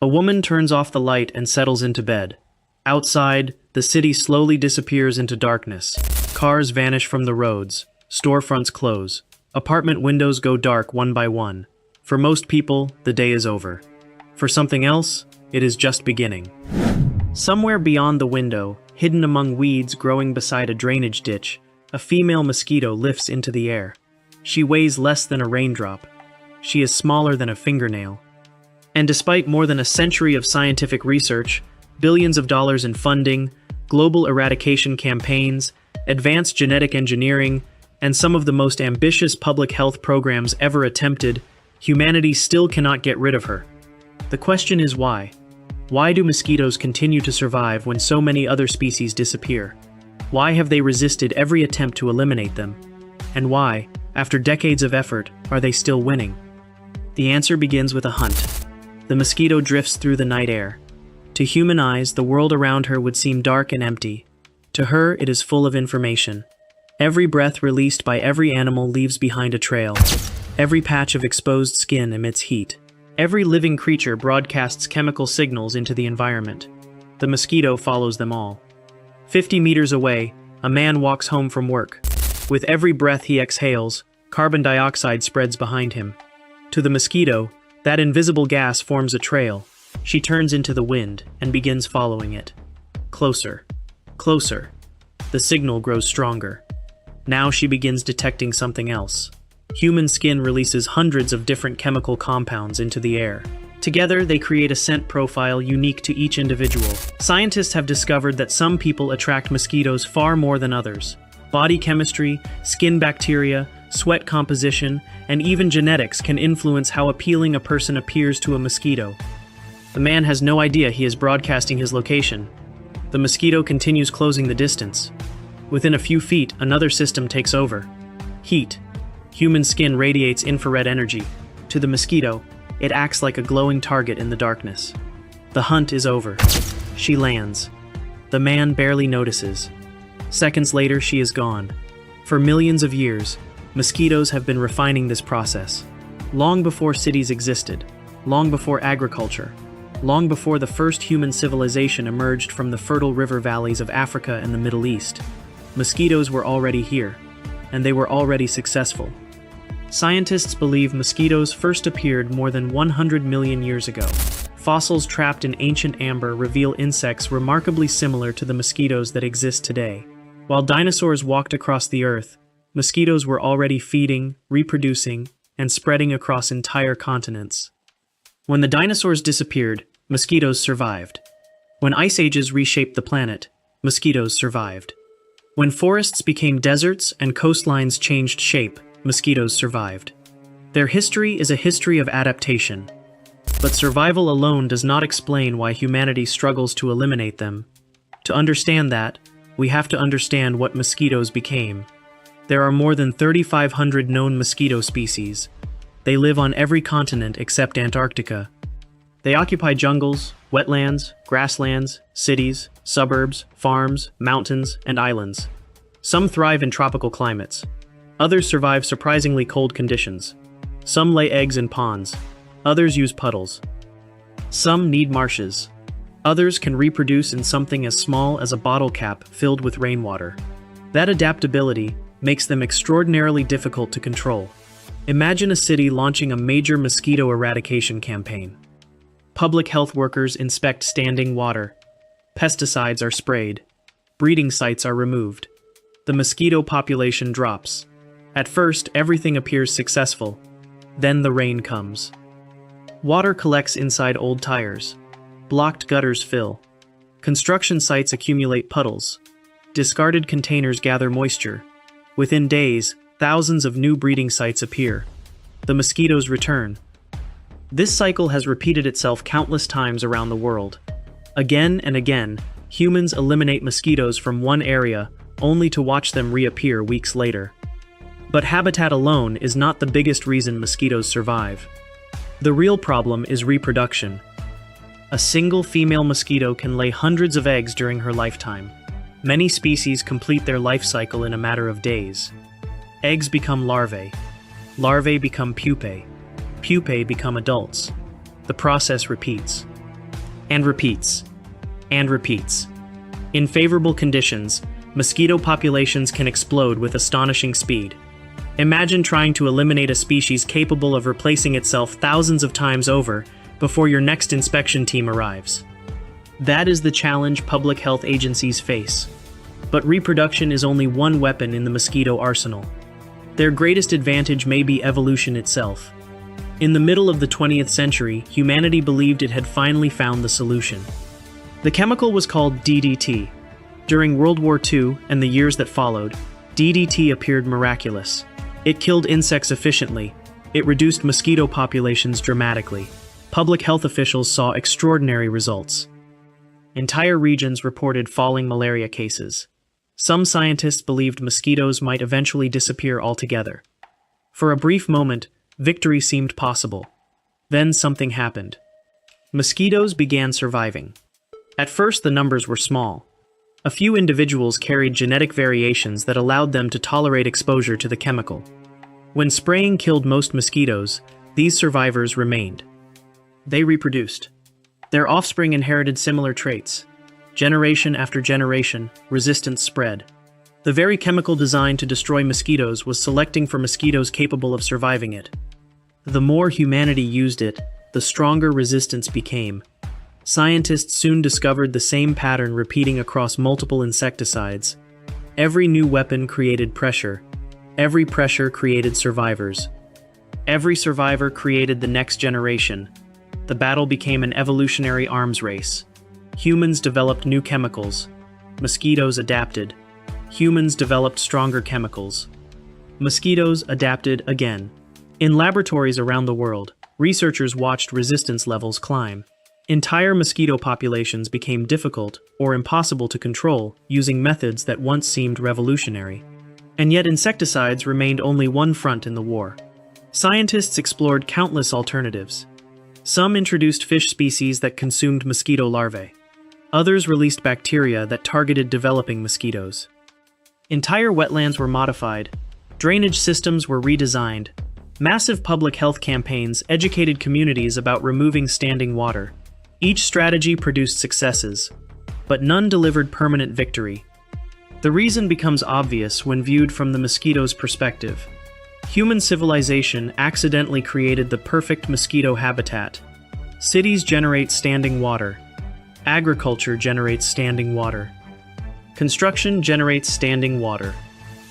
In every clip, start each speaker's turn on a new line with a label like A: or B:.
A: A woman turns off the light and settles into bed. Outside, the city slowly disappears into darkness. Cars vanish from the roads. Storefronts close. Apartment windows go dark one by one. For most people, the day is over. For something else, it is just beginning. Somewhere beyond the window, hidden among weeds growing beside a drainage ditch, a female mosquito lifts into the air. She weighs less than a raindrop. She is smaller than a fingernail. And despite more than a century of scientific research, billions of dollars in funding, global eradication campaigns, advanced genetic engineering, and some of the most ambitious public health programs ever attempted, humanity still cannot get rid of her. The question is why? Why do mosquitoes continue to survive when so many other species disappear? Why have they resisted every attempt to eliminate them? And why, after decades of effort, are they still winning? The answer begins with a hunt. The mosquito drifts through the night air. To human eyes, the world around her would seem dark and empty. To her, it is full of information. Every breath released by every animal leaves behind a trail. Every patch of exposed skin emits heat. Every living creature broadcasts chemical signals into the environment. The mosquito follows them all. 50 meters away, a man walks home from work. With every breath he exhales, carbon dioxide spreads behind him. To the mosquito, that invisible gas forms a trail. She turns into the wind and begins following it. Closer. Closer. The signal grows stronger. Now she begins detecting something else. Human skin releases hundreds of different chemical compounds into the air. Together, they create a scent profile unique to each individual. Scientists have discovered that some people attract mosquitoes far more than others. Body chemistry, skin bacteria, sweat composition, and even genetics can influence how appealing a person appears to a mosquito. The man has no idea he is broadcasting his location. The mosquito continues closing the distance. Within a few feet, another system takes over. Heat. Human skin radiates infrared energy. To the mosquito, it acts like a glowing target in the darkness. The hunt is over. She lands. The man barely notices. Seconds later, she is gone. For millions of years, mosquitoes have been refining this process. Long before cities existed, long before agriculture, long before the first human civilization emerged from the fertile river valleys of Africa and the Middle East, mosquitoes were already here, and they were already successful. Scientists believe mosquitoes first appeared more than 100 million years ago. Fossils trapped in ancient amber reveal insects remarkably similar to the mosquitoes that exist today. While dinosaurs walked across the earth, mosquitoes were already feeding, reproducing, and spreading across entire continents. When the dinosaurs disappeared, mosquitoes survived. When ice ages reshaped the planet, mosquitoes survived. When forests became deserts and coastlines changed shape, mosquitoes survived. Their history is a history of adaptation. But survival alone does not explain why humanity struggles to eliminate them. To understand that, we have to understand what mosquitoes became. There are more than 3,500 known mosquito species. They live on every continent except Antarctica. They occupy jungles, wetlands, grasslands, cities, suburbs, farms, mountains, and islands. Some thrive in tropical climates. Others survive surprisingly cold conditions. Some lay eggs in ponds. Others use puddles. Some need marshes. Others can reproduce in something as small as a bottle cap filled with rainwater. That adaptability makes them extraordinarily difficult to control. Imagine a city launching a major mosquito eradication campaign. Public health workers inspect standing water. Pesticides are sprayed. Breeding sites are removed. The mosquito population drops. At first, everything appears successful. Then the rain comes. Water collects inside old tires. Blocked gutters fill. Construction sites accumulate puddles. Discarded containers gather moisture. Within days, thousands of new breeding sites appear. The mosquitoes return. This cycle has repeated itself countless times around the world. Again and again, humans eliminate mosquitoes from one area only to watch them reappear weeks later. But habitat alone is not the biggest reason mosquitoes survive. The real problem is reproduction. A single female mosquito can lay hundreds of eggs during her lifetime. Many species complete their life cycle in a matter of days. Eggs become larvae. Larvae become pupae. Pupae become adults. The process repeats. and repeats, and repeats. In favorable conditions, mosquito populations can explode with astonishing speed. Imagine trying to eliminate a species capable of replacing itself thousands of times over before your next inspection team arrives. That is the challenge public health agencies face. But reproduction is only one weapon in the mosquito arsenal. Their greatest advantage may be evolution itself. In the middle of the 20th century, humanity believed it had finally found the solution. The chemical was called DDT. During World War II and the years that followed, DDT appeared miraculous. It killed insects efficiently. It reduced mosquito populations dramatically. Public health officials saw extraordinary results. Entire regions reported falling malaria cases. Some scientists believed mosquitoes might eventually disappear altogether. For a brief moment, victory seemed possible. Then something happened. Mosquitoes began surviving. At first, the numbers were small. A few individuals carried genetic variations that allowed them to tolerate exposure to the chemical. When spraying killed most mosquitoes, these survivors remained. They reproduced. Their offspring inherited similar traits. Generation after generation, resistance spread. The very chemical designed to destroy mosquitoes was selecting for mosquitoes capable of surviving it. The more humanity used it, the stronger resistance became. Scientists soon discovered the same pattern repeating across multiple insecticides. Every new weapon created pressure. Every pressure created survivors. Every survivor created the next generation. The battle became an evolutionary arms race. Humans developed new chemicals. Mosquitoes adapted. Humans developed stronger chemicals. Mosquitoes adapted again. In laboratories around the world, researchers watched resistance levels climb. Entire mosquito populations became difficult or impossible to control using methods that once seemed revolutionary. And yet insecticides remained only one front in the war. Scientists explored countless alternatives. Some introduced fish species that consumed mosquito larvae. Others released bacteria that targeted developing mosquitoes. Entire wetlands were modified. Drainage systems were redesigned. Massive public health campaigns educated communities about removing standing water. Each strategy produced successes, but none delivered permanent victory. The reason becomes obvious when viewed from the mosquito's perspective. Human civilization accidentally created the perfect mosquito habitat. Cities generate standing water. Agriculture generates standing water. Construction generates standing water.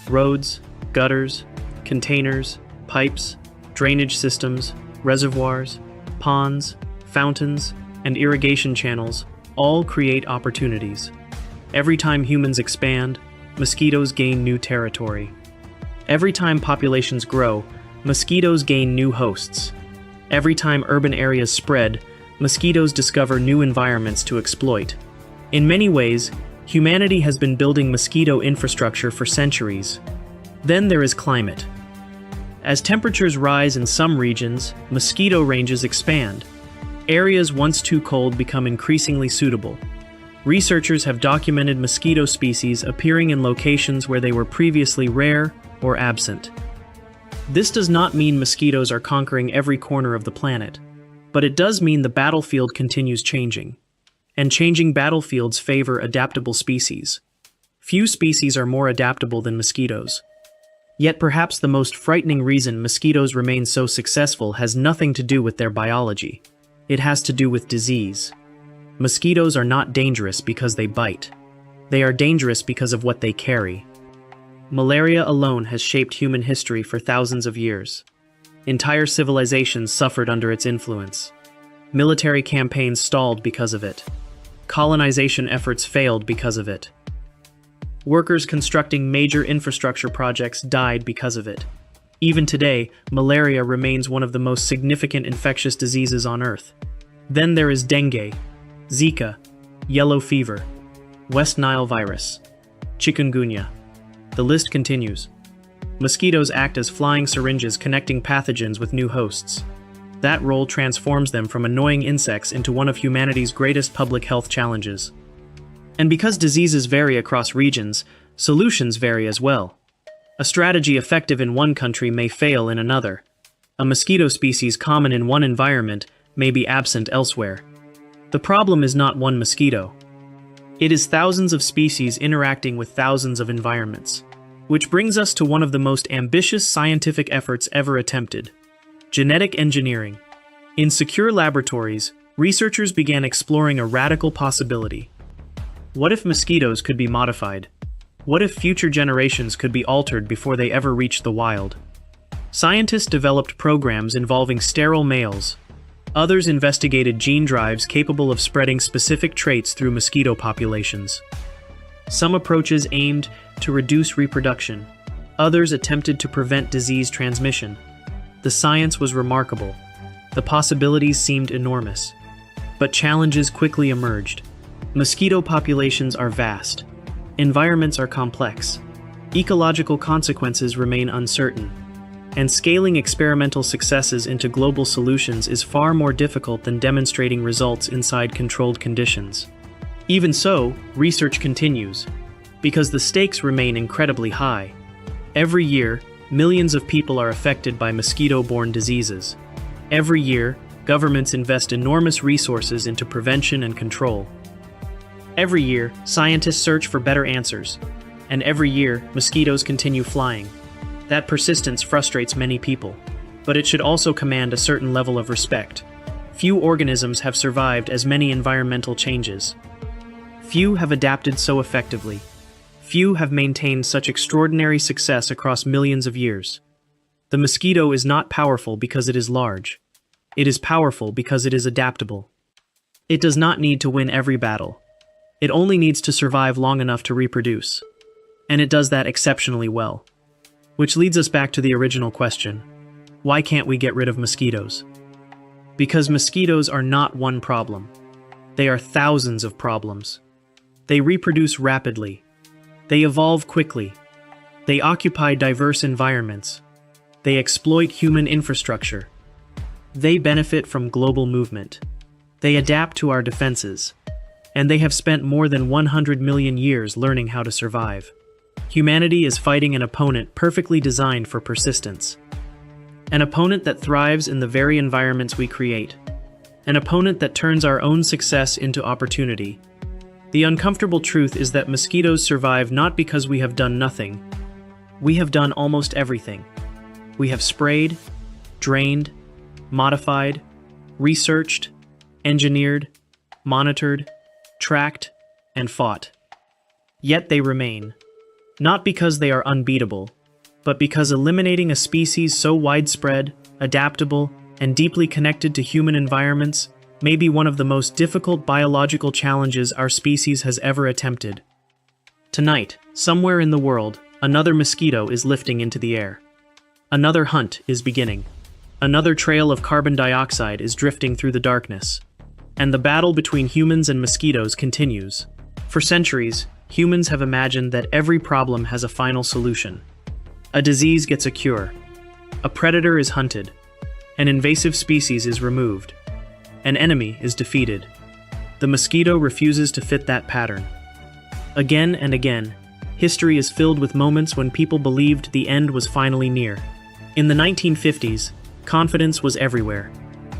A: Roads, gutters, containers, pipes, drainage systems, reservoirs, ponds, fountains, and irrigation channels all create opportunities. Every time humans expand, mosquitoes gain new territory. Every time populations grow, mosquitoes gain new hosts. Every time urban areas spread, mosquitoes discover new environments to exploit. In many ways, humanity has been building mosquito infrastructure for centuries. Then there is climate. As temperatures rise in some regions, mosquito ranges expand. Areas once too cold become increasingly suitable. Researchers have documented mosquito species appearing in locations where they were previously rare or absent. This does not mean mosquitoes are conquering every corner of the planet, but it does mean the battlefield continues changing. And changing battlefields favor adaptable species. Few species are more adaptable than mosquitoes. Yet perhaps the most frightening reason mosquitoes remain so successful has nothing to do with their biology. It has to do with disease. Mosquitoes are not dangerous because they bite. They are dangerous because of what they carry. Malaria alone has shaped human history for thousands of years. Entire civilizations suffered under its influence. Military campaigns stalled because of it. Colonization efforts failed because of it. Workers constructing major infrastructure projects died because of it. Even today, malaria remains one of the most significant infectious diseases on Earth. Then there is dengue, Zika, yellow fever, West Nile virus, chikungunya. The list continues. Mosquitoes act as flying syringes connecting pathogens with new hosts. That role transforms them from annoying insects into one of humanity's greatest public health challenges. And because diseases vary across regions, solutions vary as well. A strategy effective in one country may fail in another. A mosquito species common in one environment may be absent elsewhere. The problem is not one mosquito. It is thousands of species interacting with thousands of environments. Which brings us to one of the most ambitious scientific efforts ever attempted: genetic engineering. In secure laboratories, researchers began exploring a radical possibility. What if mosquitoes could be modified? What if future generations could be altered before they ever reach the wild? Scientists developed programs involving sterile males. Others investigated gene drives capable of spreading specific traits through mosquito populations. Some approaches aimed to reduce reproduction. Others attempted to prevent disease transmission. The science was remarkable. The possibilities seemed enormous. But challenges quickly emerged. Mosquito populations are vast. Environments are complex. Ecological consequences remain uncertain. And scaling experimental successes into global solutions is far more difficult than demonstrating results inside controlled conditions. Even so, research continues, because the stakes remain incredibly high. Every year, millions of people are affected by mosquito-borne diseases. Every year, governments invest enormous resources into prevention and control. Every year, scientists search for better answers. And every year, mosquitoes continue flying. That persistence frustrates many people. But it should also command a certain level of respect. Few organisms have survived as many environmental changes. Few have adapted so effectively. Few have maintained such extraordinary success across millions of years. The mosquito is not powerful because it is large. It is powerful because it is adaptable. It does not need to win every battle. It only needs to survive long enough to reproduce. And it does that exceptionally well. Which leads us back to the original question. Why can't we get rid of mosquitoes? Because mosquitoes are not one problem. They are thousands of problems. They reproduce rapidly. They evolve quickly. They occupy diverse environments. They exploit human infrastructure. They benefit from global movement. They adapt to our defenses. And they have spent more than 100 million years learning how to survive. Humanity is fighting an opponent perfectly designed for persistence. An opponent that thrives in the very environments we create. An opponent that turns our own success into opportunity. The uncomfortable truth is that mosquitoes survive not because we have done nothing. We have done almost everything. We have sprayed, drained, modified, researched, engineered, monitored, tracked, and fought. Yet they remain. Not because they are unbeatable, but because eliminating a species so widespread, adaptable, and deeply connected to human environments may be one of the most difficult biological challenges our species has ever attempted. Tonight, somewhere in the world, another mosquito is lifting into the air. Another hunt is beginning. Another trail of carbon dioxide is drifting through the darkness. And the battle between humans and mosquitoes continues. For centuries, humans have imagined that every problem has a final solution. A disease gets a cure. A predator is hunted. An invasive species is removed. An enemy is defeated. The mosquito refuses to fit that pattern. Again and again, history is filled with moments when people believed the end was finally near. In the 1950s, confidence was everywhere.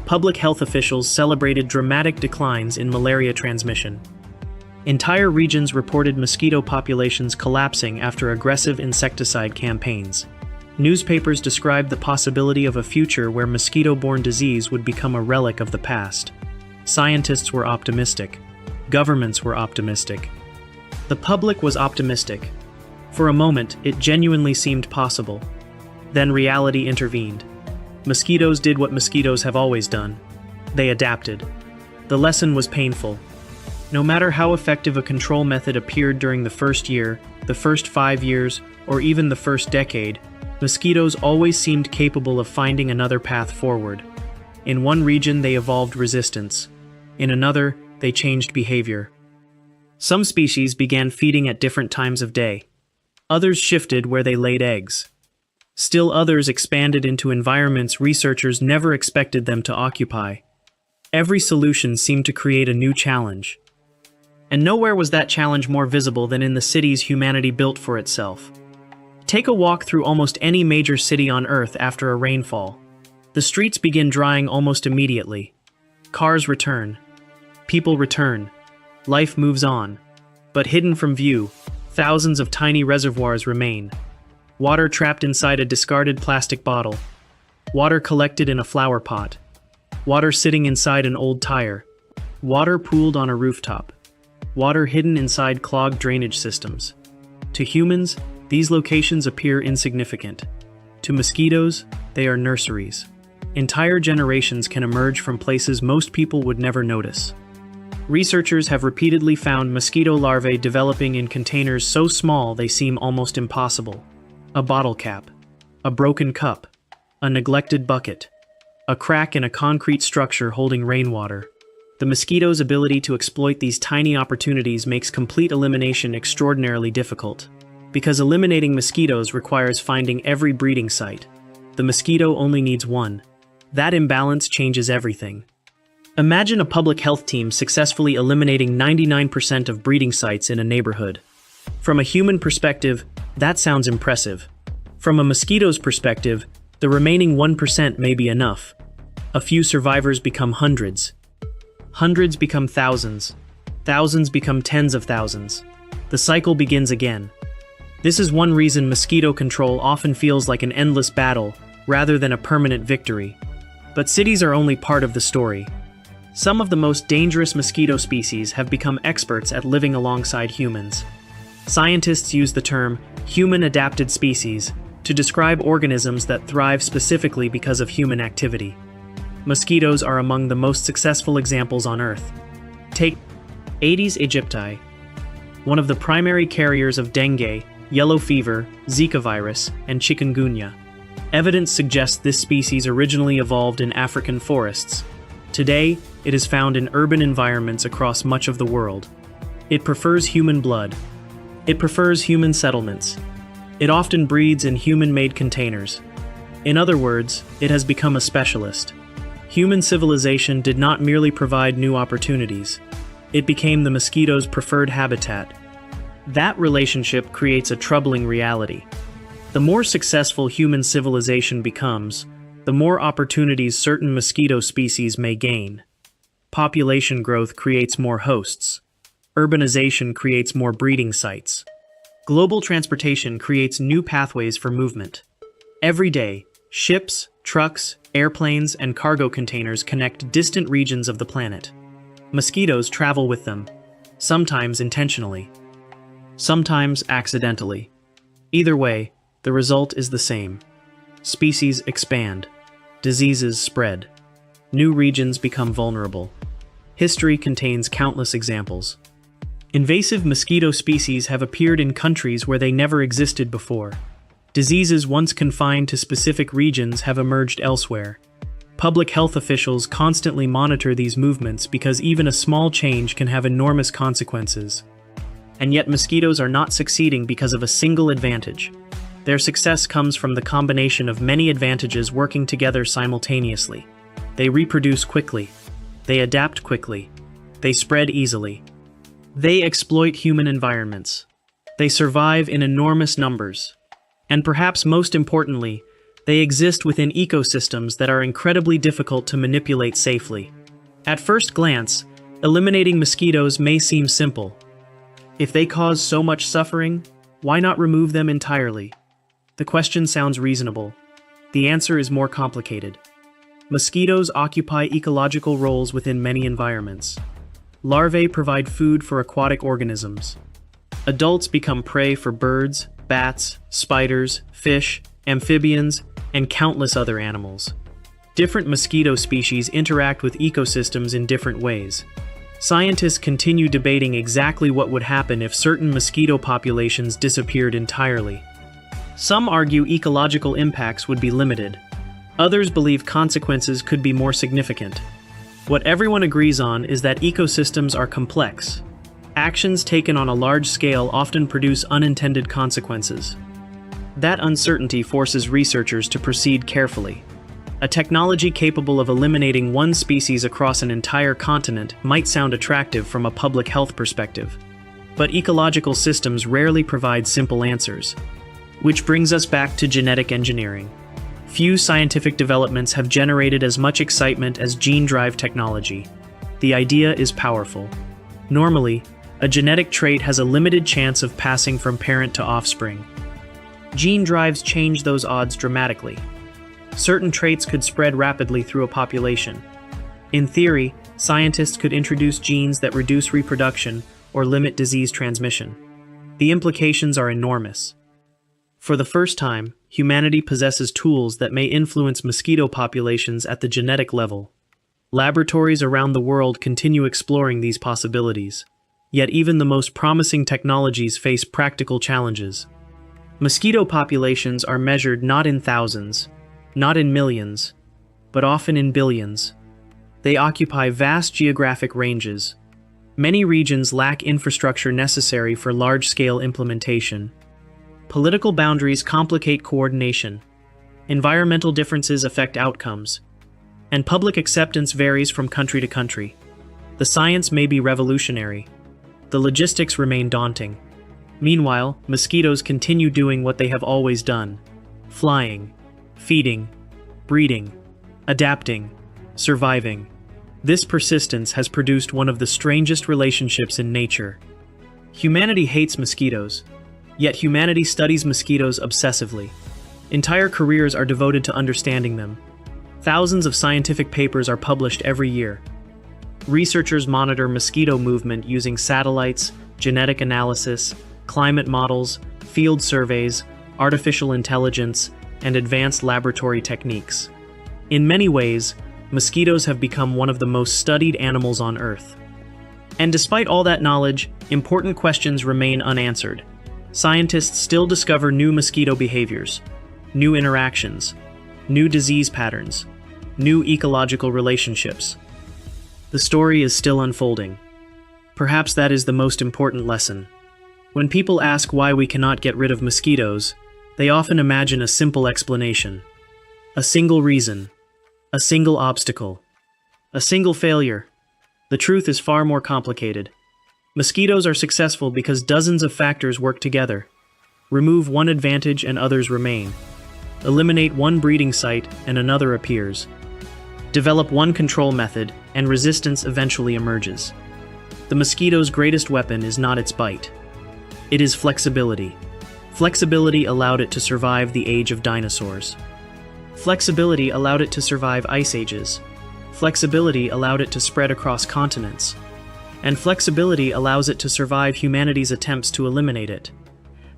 A: Public health officials celebrated dramatic declines in malaria transmission. Entire regions reported mosquito populations collapsing after aggressive insecticide campaigns. Newspapers described the possibility of a future where mosquito-borne disease would become a relic of the past. Scientists were optimistic. Governments were optimistic. The public was optimistic. For a moment, it genuinely seemed possible. Then reality intervened. Mosquitoes did what mosquitoes have always done. They adapted. The lesson was painful. No matter how effective a control method appeared during the first year, the first 5 years, or even the first decade, mosquitoes always seemed capable of finding another path forward. In one region, they evolved resistance. In another, they changed behavior. Some species began feeding at different times of day. Others shifted where they laid eggs. Still others expanded into environments researchers never expected them to occupy. Every solution seemed to create a new challenge. And nowhere was that challenge more visible than in the cities humanity built for itself. Take a walk through almost any major city on Earth after a rainfall. The streets begin drying almost immediately. Cars return. People return. Life moves on. But hidden from view, thousands of tiny reservoirs remain. Water trapped inside a discarded plastic bottle. Water collected in a flower pot. Water sitting inside an old tire. Water pooled on a rooftop. Water hidden inside clogged drainage systems. To humans, these locations appear insignificant. To mosquitoes, they are nurseries. Entire generations can emerge from places most people would never notice. Researchers have repeatedly found mosquito larvae developing in containers so small they seem almost impossible. A bottle cap. A broken cup. A neglected bucket. A crack in a concrete structure holding rainwater. The mosquito's ability to exploit these tiny opportunities makes complete elimination extraordinarily difficult. Because eliminating mosquitoes requires finding every breeding site. The mosquito only needs one. That imbalance changes everything. Imagine a public health team successfully eliminating 99% of breeding sites in a neighborhood. From a human perspective, that sounds impressive. From a mosquito's perspective, the remaining 1% may be enough. A few survivors become hundreds. Hundreds become thousands. Thousands become tens of thousands. The cycle begins again. This is one reason mosquito control often feels like an endless battle rather than a permanent victory. But cities are only part of the story. Some of the most dangerous mosquito species have become experts at living alongside humans. Scientists use the term human-adapted species to describe organisms that thrive specifically because of human activity. Mosquitoes are among the most successful examples on Earth. Take Aedes aegypti, one of the primary carriers of dengue, yellow fever, Zika virus, and chikungunya. Evidence suggests this species originally evolved in African forests. Today, it is found in urban environments across much of the world. It prefers human blood. It prefers human settlements. It often breeds in human-made containers. In other words, it has become a specialist. Human civilization did not merely provide new opportunities. It became the mosquito's preferred habitat. That relationship creates a troubling reality. The more successful human civilization becomes, the more opportunities certain mosquito species may gain. Population growth creates more hosts. Urbanization creates more breeding sites. Global transportation creates new pathways for movement. Every day, ships, trucks, airplanes, and cargo containers connect distant regions of the planet. Mosquitoes travel with them, sometimes intentionally, sometimes accidentally. Either way, the result is the same. Species expand. Diseases spread. New regions become vulnerable. History contains countless examples. Invasive mosquito species have appeared in countries where they never existed before. Diseases once confined to specific regions have emerged elsewhere. Public health officials constantly monitor these movements because even a small change can have enormous consequences. And yet mosquitoes are not succeeding because of a single advantage. Their success comes from the combination of many advantages working together simultaneously. They reproduce quickly. They adapt quickly. They spread easily. They exploit human environments. They survive in enormous numbers. And perhaps most importantly, they exist within ecosystems that are incredibly difficult to manipulate safely. At first glance, eliminating mosquitoes may seem simple. If they cause so much suffering, why not remove them entirely? The question sounds reasonable. The answer is more complicated. Mosquitoes occupy ecological roles within many environments. Larvae provide food for aquatic organisms. Adults become prey for birds, bats, spiders, fish, amphibians, and countless other animals. Different mosquito species interact with ecosystems in different ways. Scientists continue debating exactly what would happen if certain mosquito populations disappeared entirely. Some argue ecological impacts would be limited. Others believe consequences could be more significant. What everyone agrees on is that ecosystems are complex. Actions taken on a large scale often produce unintended consequences. That uncertainty forces researchers to proceed carefully. A technology capable of eliminating one species across an entire continent might sound attractive from a public health perspective. But ecological systems rarely provide simple answers. Which brings us back to genetic engineering. Few scientific developments have generated as much excitement as gene drive technology. The idea is powerful. Normally, a genetic trait has a limited chance of passing from parent to offspring. Gene drives change those odds dramatically. Certain traits could spread rapidly through a population. In theory, scientists could introduce genes that reduce reproduction or limit disease transmission. The implications are enormous. For the first time, humanity possesses tools that may influence mosquito populations at the genetic level. Laboratories around the world continue exploring these possibilities. Yet even the most promising technologies face practical challenges. Mosquito populations are measured not in thousands, not in millions, but often in billions. They occupy vast geographic ranges. Many regions lack infrastructure necessary for large-scale implementation. Political boundaries complicate coordination. Environmental differences affect outcomes. And public acceptance varies from country to country. The science may be revolutionary. The logistics remain daunting. Meanwhile, mosquitoes continue doing what they have always done: flying, feeding, breeding, adapting, surviving. This persistence has produced one of the strangest relationships in nature. Humanity hates mosquitoes, yet humanity studies mosquitoes obsessively. Entire careers are devoted to understanding them. Thousands of scientific papers are published every year. Researchers monitor mosquito movement using satellites, genetic analysis, climate models, field surveys, artificial intelligence, and advanced laboratory techniques. In many ways, mosquitoes have become one of the most studied animals on Earth. And despite all that knowledge, important questions remain unanswered. Scientists still discover new mosquito behaviors, new interactions, new disease patterns, new ecological relationships. The story is still unfolding. Perhaps that is the most important lesson. When people ask why we cannot get rid of mosquitoes, they often imagine a simple explanation. A single reason. A single obstacle. A single failure. The truth is far more complicated. Mosquitoes are successful because dozens of factors work together. Remove one advantage and others remain. Eliminate one breeding site and another appears. Develop one control method and resistance eventually emerges. The mosquito's greatest weapon is not its bite. It is flexibility. Flexibility allowed it to survive the age of dinosaurs. Flexibility allowed it to survive ice ages. Flexibility allowed it to spread across continents. And flexibility allows it to survive humanity's attempts to eliminate it.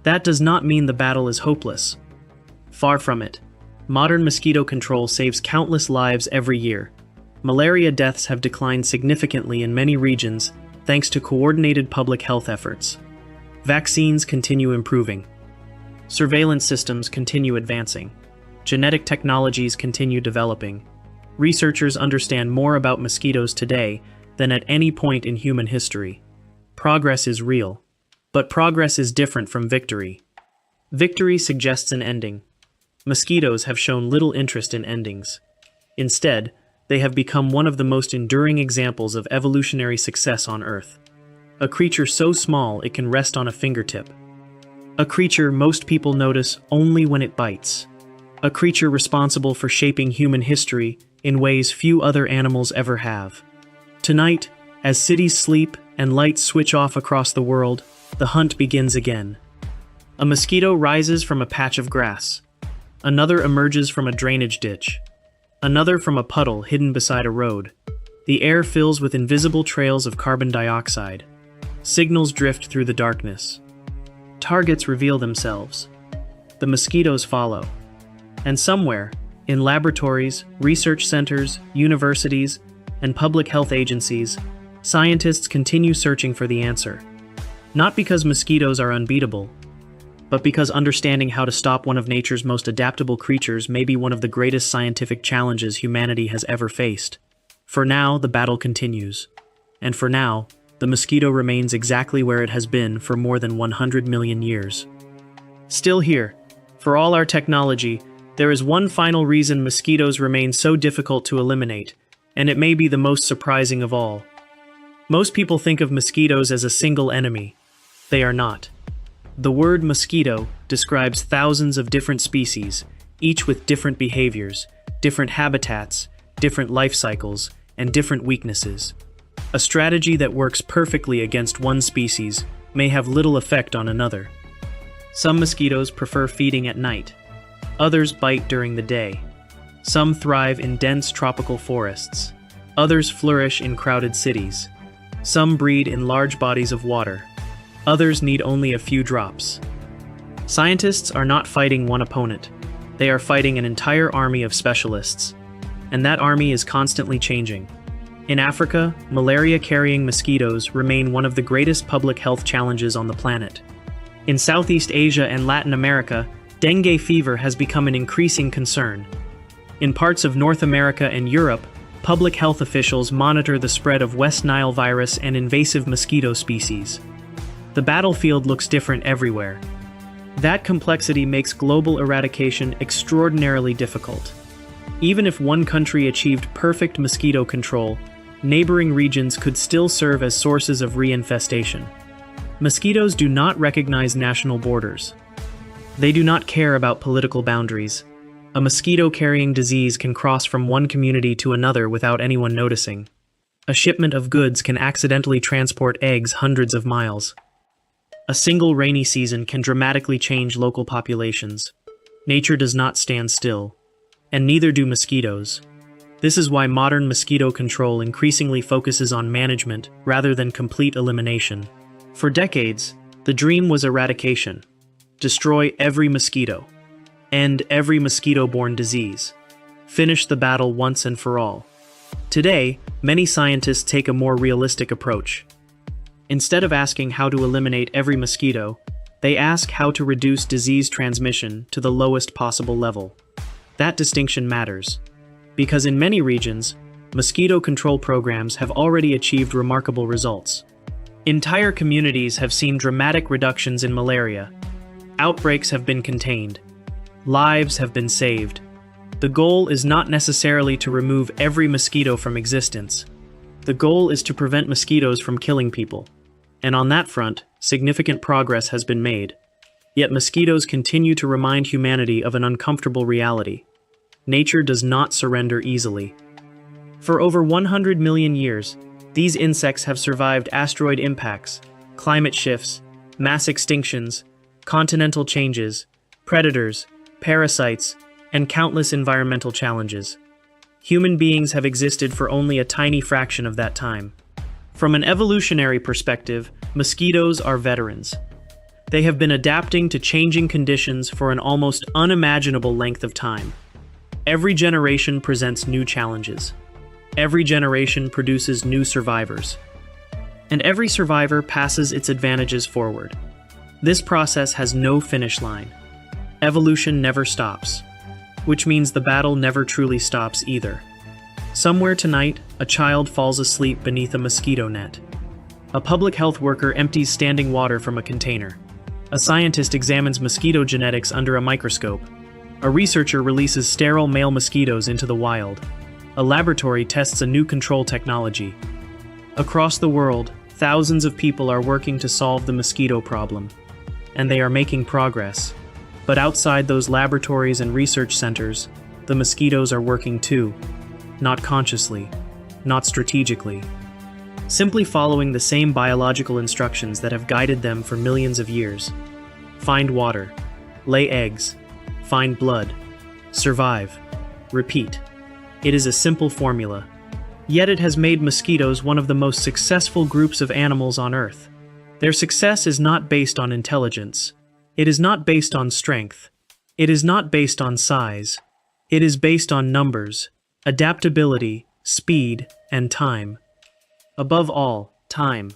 A: That does not mean the battle is hopeless. Far from it. Modern mosquito control saves countless lives every year. Malaria deaths have declined significantly in many regions thanks to coordinated public health efforts. Vaccines continue improving. Surveillance systems continue advancing. Genetic technologies continue developing. Researchers understand more about mosquitoes today than at any point in human history. Progress is real. But progress is different from victory. Victory suggests an ending. Mosquitoes have shown little interest in endings. Instead, they have become one of the most enduring examples of evolutionary success on Earth. A creature so small it can rest on a fingertip. A creature most people notice only when it bites. A creature responsible for shaping human history in ways few other animals ever have. Tonight, as cities sleep and lights switch off across the world, the hunt begins again. A mosquito rises from a patch of grass. Another emerges from a drainage ditch. Another from a puddle hidden beside a road. The air fills with invisible trails of carbon dioxide. Signals drift through the darkness. Targets reveal themselves. The mosquitoes follow. And somewhere, in laboratories, research centers, universities, and public health agencies, scientists continue searching for the answer. Not because mosquitoes are unbeatable, but because understanding how to stop one of nature's most adaptable creatures may be one of the greatest scientific challenges humanity has ever faced. For now, the battle continues. And for now, the mosquito remains exactly where it has been for more than 100 million years. Still here, for all our technology, there is one final reason mosquitoes remain so difficult to eliminate, and it may be the most surprising of all. Most people think of mosquitoes as a single enemy. They are not. The word mosquito describes thousands of different species, each with different behaviors, different habitats, different life cycles, and different weaknesses. A strategy that works perfectly against one species may have little effect on another. Some mosquitoes prefer feeding at night. Others bite during the day. Some thrive in dense tropical forests. Others flourish in crowded cities. Some breed in large bodies of water. Others need only a few drops. Scientists are not fighting one opponent. They are fighting an entire army of specialists. And that army is constantly changing. In Africa, malaria-carrying mosquitoes remain one of the greatest public health challenges on the planet. In Southeast Asia and Latin America, dengue fever has become an increasing concern. In parts of North America and Europe, public health officials monitor the spread of West Nile virus and invasive mosquito species. The battlefield looks different everywhere. That complexity makes global eradication extraordinarily difficult. Even if one country achieved perfect mosquito control, neighboring regions could still serve as sources of reinfestation. Mosquitoes do not recognize national borders. They do not care about political boundaries. A mosquito-carrying disease can cross from one community to another without anyone noticing. A shipment of goods can accidentally transport eggs hundreds of miles. A single rainy season can dramatically change local populations. Nature does not stand still, and neither do mosquitoes. This is why modern mosquito control increasingly focuses on management rather than complete elimination. For decades, the dream was eradication. Destroy every mosquito. End every mosquito-borne disease. Finish the battle once and for all. Today, many scientists take a more realistic approach. Instead of asking how to eliminate every mosquito, they ask how to reduce disease transmission to the lowest possible level. That distinction matters, because in many regions, mosquito control programs have already achieved remarkable results. Entire communities have seen dramatic reductions in malaria. Outbreaks have been contained. Lives have been saved. The goal is not necessarily to remove every mosquito from existence. The goal is to prevent mosquitoes from killing people. And on that front, significant progress has been made. Yet mosquitoes continue to remind humanity of an uncomfortable reality. Nature does not surrender easily. For over 100 million years, these insects have survived asteroid impacts, climate shifts, mass extinctions, continental changes, predators, parasites, and countless environmental challenges. Human beings have existed for only a tiny fraction of that time. From an evolutionary perspective, mosquitoes are veterans. They have been adapting to changing conditions for an almost unimaginable length of time. Every generation presents new challenges. Every generation produces new survivors. And every survivor passes its advantages forward. This process has no finish line. Evolution never stops, which means the battle never truly stops either. Somewhere tonight, a child falls asleep beneath a mosquito net. A public health worker empties standing water from a container. A scientist examines mosquito genetics under a microscope. A researcher releases sterile male mosquitoes into the wild. A laboratory tests a new control technology. Across the world, thousands of people are working to solve the mosquito problem. And they are making progress. But outside those laboratories and research centers, the mosquitoes are working too. Not consciously, not strategically. Simply following the same biological instructions that have guided them for millions of years. Find water. Lay eggs. Find blood. Survive. Repeat. It is a simple formula. Yet it has made mosquitoes one of the most successful groups of animals on Earth. Their success is not based on intelligence. It is not based on strength. It is not based on size. It is based on numbers, adaptability, speed, and time. Above all, time.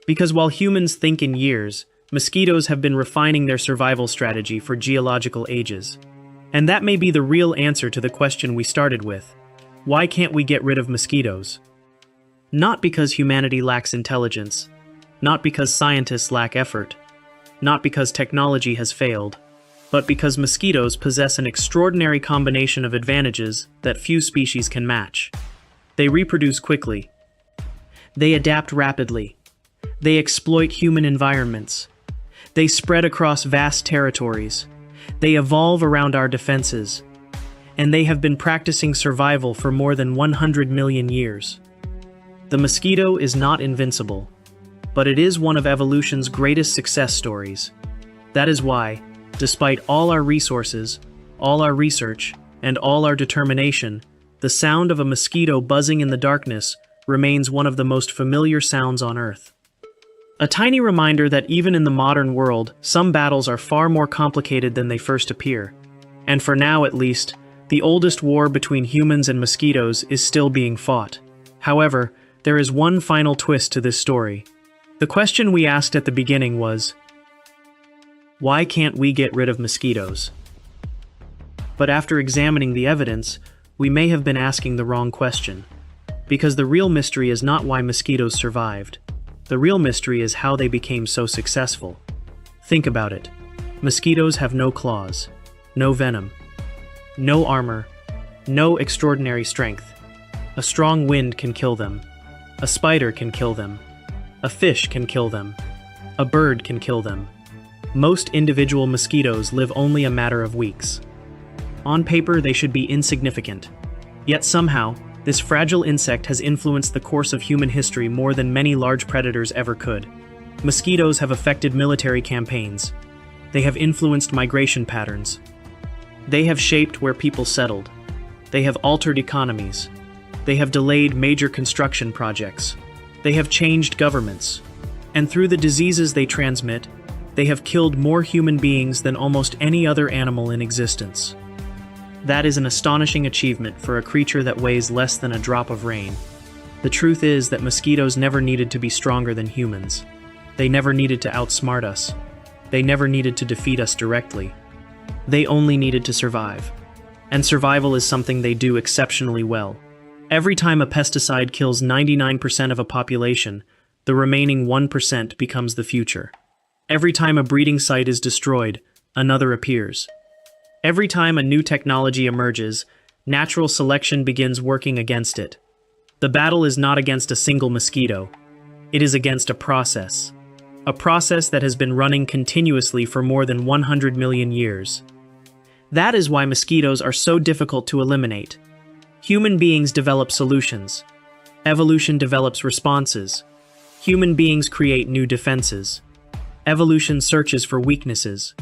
A: Because while humans think in years, mosquitoes have been refining their survival strategy for geological ages. And that may be the real answer to the question we started with. Why can't we get rid of mosquitoes? Not because humanity lacks intelligence. Not because scientists lack effort. Not because technology has failed. But because mosquitoes possess an extraordinary combination of advantages that few species can match. They reproduce quickly. They adapt rapidly. They exploit human environments. They spread across vast territories. They evolve around our defenses. And they have been practicing survival for more than 100 million years. The mosquito is not invincible, but it is one of evolution's greatest success stories. That is why, despite all our resources, all our research, and all our determination, the sound of a mosquito buzzing in the darkness remains one of the most familiar sounds on Earth. A tiny reminder that even in the modern world, some battles are far more complicated than they first appear. And for now at least, the oldest war between humans and mosquitoes is still being fought. However, there is one final twist to this story. The question we asked at the beginning was, why can't we get rid of mosquitoes? But after examining the evidence, we may have been asking the wrong question. Because the real mystery is not why mosquitoes survived. The real mystery is how they became so successful. Think about it. Mosquitoes have no claws, no venom, no armor, no extraordinary strength. A strong wind can kill them. A spider can kill them. A fish can kill them. A bird can kill them. Most individual mosquitoes live only a matter of weeks. On paper, they should be insignificant. Yet somehow, this fragile insect has influenced the course of human history more than many large predators ever could. Mosquitoes have affected military campaigns. They have influenced migration patterns. They have shaped where people settled. They have altered economies. They have delayed major construction projects. They have changed governments. And through the diseases they transmit, they have killed more human beings than almost any other animal in existence. That is an astonishing achievement for a creature that weighs less than a drop of rain. The truth is that mosquitoes never needed to be stronger than humans. They never needed to outsmart us. They never needed to defeat us directly. They only needed to survive. And survival is something they do exceptionally well. Every time a pesticide kills 99% of a population, the remaining 1% becomes the future. Every time a breeding site is destroyed, another appears. Every time a new technology emerges, natural selection begins working against it. The battle is not against a single mosquito. It is against a process that has been running continuously for more than 100 million years. That is why mosquitoes are so difficult to eliminate. Human beings develop solutions. Evolution develops responses. Human beings create new defenses. Evolution searches for weaknesses.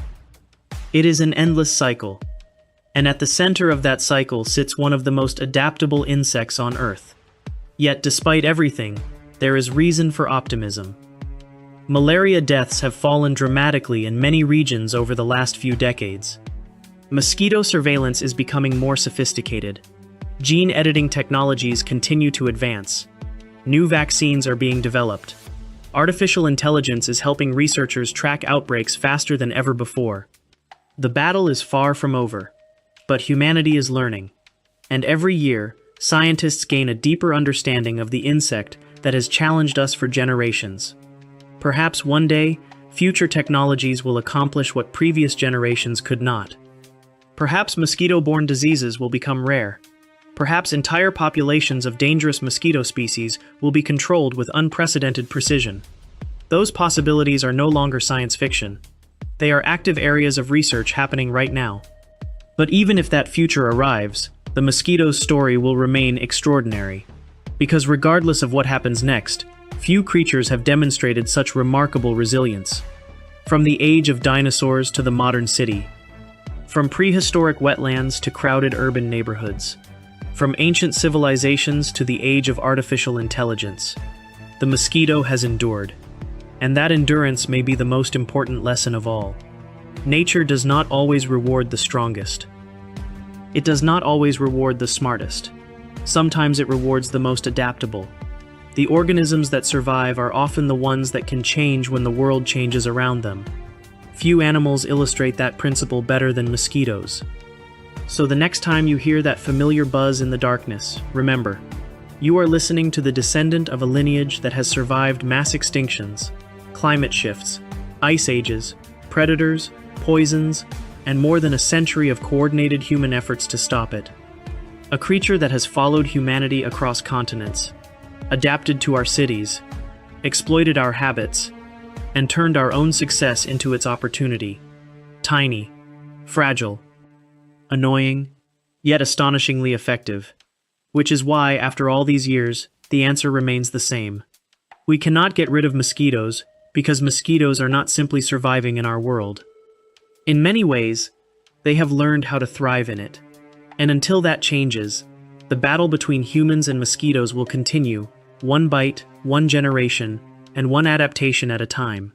A: It is an endless cycle, and at the center of that cycle sits one of the most adaptable insects on Earth. Yet despite everything, there is reason for optimism. Malaria deaths have fallen dramatically in many regions over the last few decades. Mosquito surveillance is becoming more sophisticated. Gene editing technologies continue to advance. New vaccines are being developed. Artificial intelligence is helping researchers track outbreaks faster than ever before. The battle is far from over, but humanity is learning. And every year, scientists gain a deeper understanding of the insect that has challenged us for generations. Perhaps one day, future technologies will accomplish what previous generations could not. Perhaps mosquito-borne diseases will become rare. Perhaps entire populations of dangerous mosquito species will be controlled with unprecedented precision. Those possibilities are no longer science fiction. They are active areas of research happening right now. But even if that future arrives, the mosquito's story will remain extraordinary. Because regardless of what happens next, few creatures have demonstrated such remarkable resilience. From the age of dinosaurs to the modern city. From prehistoric wetlands to crowded urban neighborhoods. From ancient civilizations to the age of artificial intelligence. The mosquito has endured. And that endurance may be the most important lesson of all. Nature does not always reward the strongest. It does not always reward the smartest. Sometimes it rewards the most adaptable. The organisms that survive are often the ones that can change when the world changes around them. Few animals illustrate that principle better than mosquitoes. So the next time you hear that familiar buzz in the darkness, remember, you are listening to the descendant of a lineage that has survived mass extinctions, climate shifts, ice ages, predators, poisons, and more than a century of coordinated human efforts to stop it. A creature that has followed humanity across continents, adapted to our cities, exploited our habits, and turned our own success into its opportunity. Tiny, fragile, annoying, yet astonishingly effective. Which is why, after all these years, the answer remains the same. We cannot get rid of mosquitoes because mosquitoes are not simply surviving in our world. In many ways, they have learned how to thrive in it. And until that changes, the battle between humans and mosquitoes will continue, one bite, one generation, and one adaptation at a time.